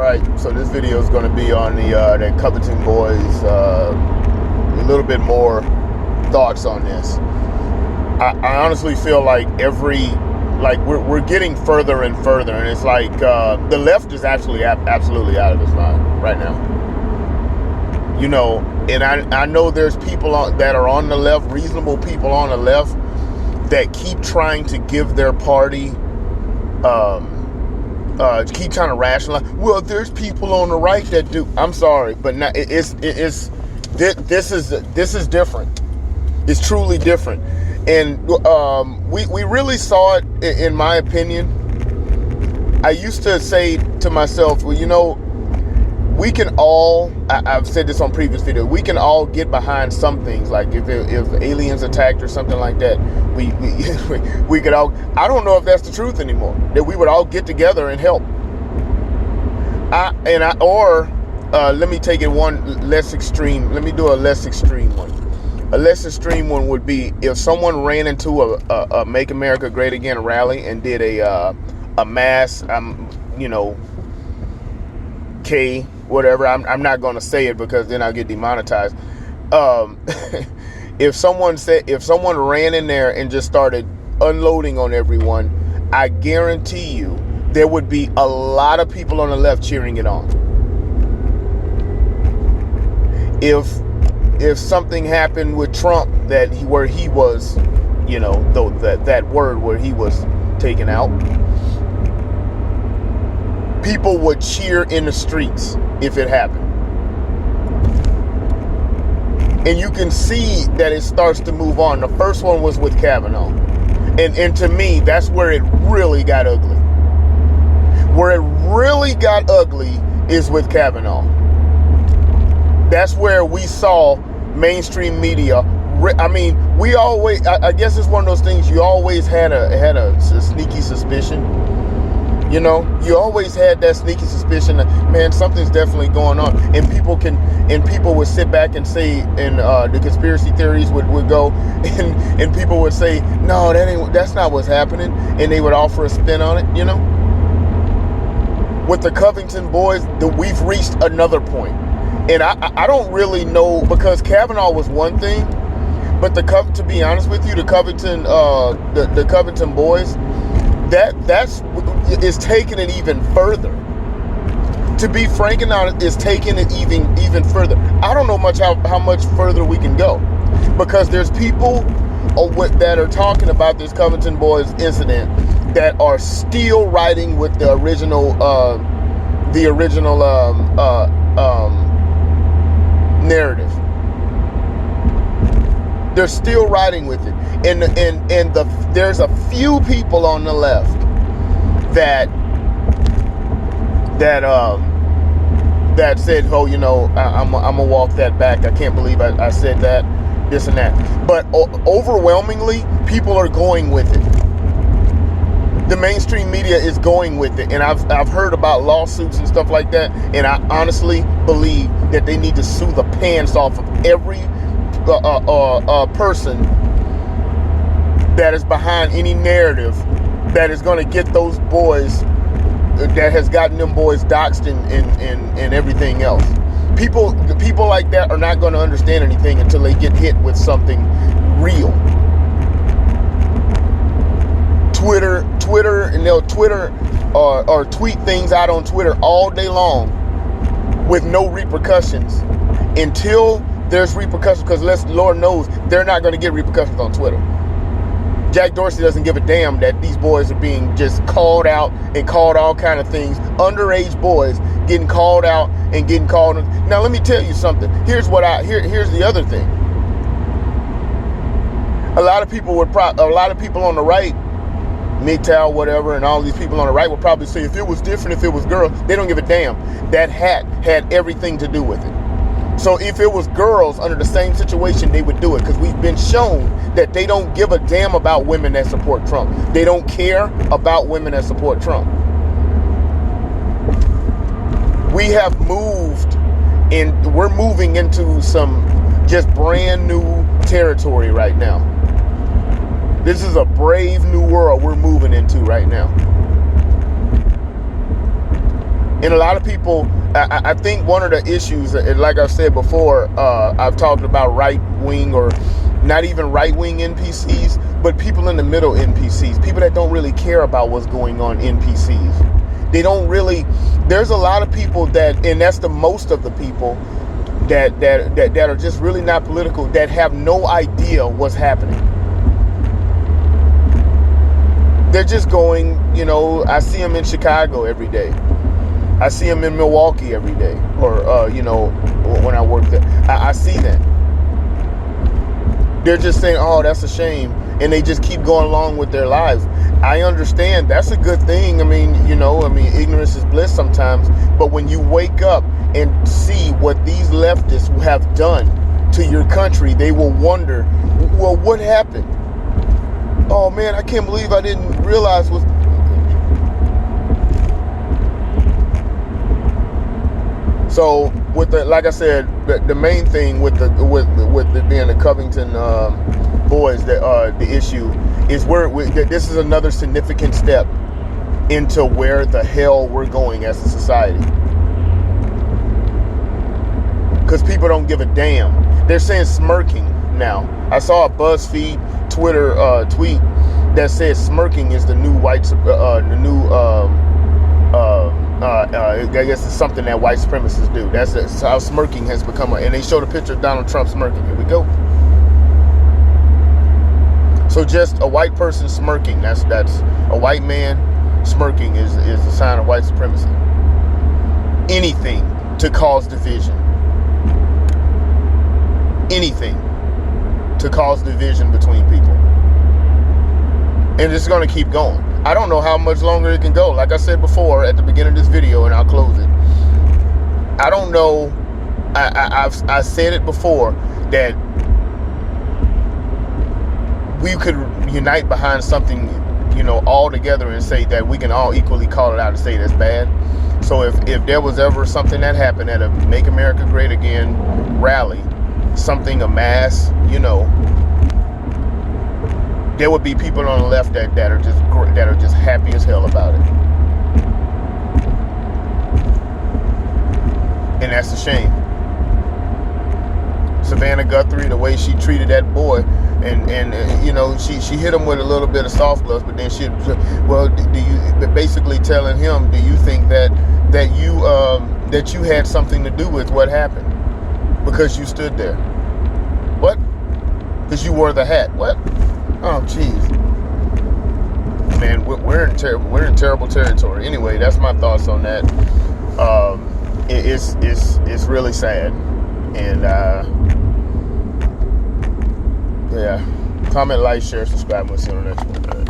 Alright, so this video is going to be on the Covington boys, a little bit more thoughts on this. I honestly feel like we're getting further and further, and it's like the left is actually absolutely out of its mind right now. You know, and I know there's people that are on the left, reasonable people on the left, that keep trying to give their party, keep trying to rationalize. Well, there's people on the right that do. I'm sorry, but now this is different. It's truly different, and we really saw it. In my opinion, I used to say to myself, well, you know, we can all, I've said this on previous videos, we can all get behind some things, like if aliens attacked or something like that, we could all, I don't know if that's the truth anymore, that we would all get together and help. Let me take it one less extreme, let me do a less extreme one. A less extreme one would be if someone ran into a Make America Great Again rally and did a mass, you know, K, whatever. I'm not going to say it because then I'll get demonetized. If someone ran in there and just started unloading on everyone, I guarantee you there would be a lot of people on the left cheering it on. If something happened with Trump where he was, you know, that word where he was taken out, people would cheer in the streets if it happened. And you can see that it starts to move on. The first one was with Kavanaugh. And to me, that's where it really got ugly. Where it really got ugly is with Kavanaugh. That's where we saw mainstream media. I mean, I guess it's one of those things, you always had a sneaky suspicion. You know, you always had that sneaky suspicion that, man, something's definitely going on. And people would sit back and say, and the conspiracy theories would go, and people would say, no, that's not what's happening. And they would offer a spin on it, you know. With the Covington boys, we've reached another point. And I don't really know, because Kavanaugh was one thing, but to be honest with you, the Covington boys, that's taking it even further. To be frank and honest, is taking it even further. I don't know how much further we can go, because there's people that are talking about this Covington boys incident that are still writing with the original narrative. They're still riding with it, and there's a few people on the left that said, oh, you know, I'm gonna walk that back. I can't believe I said that, this and that. But overwhelmingly, people are going with it. The mainstream media is going with it, and I've heard about lawsuits and stuff like that, and I honestly believe that they need to sue the pants off of every person that is behind any narrative that is going to get those boys, that has gotten them boys doxxed and everything else. People like that are not going to understand anything until they get hit with something real. Twitter, and they'll Twitter or tweet things out on Twitter all day long with no repercussions until there's repercussions, because Lord knows they're not going to get repercussions on Twitter. Jack Dorsey doesn't give a damn that these boys are being just called out and called all kind of things. Underage boys getting called out and getting called. Now let me tell you something. Here's the other thing. A lot of people on the right, MGTOW, whatever, and all these people on the right will probably say, if it was different, if it was girls, they don't give a damn. That hat had everything to do with it. So if it was girls under the same situation, they would do it, because we've been shown that they don't give a damn about women that support Trump. They don't care about women that support Trump. We have moved, and we're moving into some just brand new territory right now. This is a brave new world we're moving into right now. And a lot of people, I think one of the issues, like I've said before, I've talked about right-wing or not even right-wing NPCs, but people in the middle NPCs, people that don't really care about what's going on NPCs. They don't really, there's a lot of people that, and that's the most of the people that are just really not political, that have no idea what's happening. They're just going, you know, I see them in Chicago every day. I see them in Milwaukee every day, or, you know, when I work there. I see that. They're just saying, oh, that's a shame. And they just keep going along with their lives. I understand. That's a good thing. I mean, you know, ignorance is bliss sometimes. But when you wake up and see what these leftists have done to your country, they will wonder, well, what happened? Oh, man, I can't believe I didn't realize was... So, with the, like I said, the main thing with the being the Covington boys, the issue is this is another significant step into where the hell we're going as a society. Because people don't give a damn. They're saying smirking now. I saw a BuzzFeed Twitter tweet that says smirking is the new I guess it's something that white supremacists do. That's how smirking has become. And they showed a picture of Donald Trump smirking. Here we go. So just a white person smirking. That's a white man smirking is a sign of white supremacy. Anything to cause division. Anything to cause division between people. And it's going to keep going. I don't know how much longer it can go. Like I said before at the beginning of this video, and I'll close it. I don't know. I've said it before that we could unite behind something, you know, all together and say that we can all equally call it out and say that's bad. So if there was ever something that happened at a Make America Great Again rally, something, a mass, you know, there would be people on the left that are just happy as hell about it. And that's a shame. Savannah Guthrie, the way she treated that boy, and you know, she hit him with a little bit of soft gloves, but then well, basically telling him, do you think that you had something to do with what happened because you stood there? What? Because you wore the hat? What? Oh, jeez. Man, we're in terrible territory. Anyway, that's my thoughts on that. It's really sad. And yeah, comment, like, share, subscribe. We'll see you on the next one.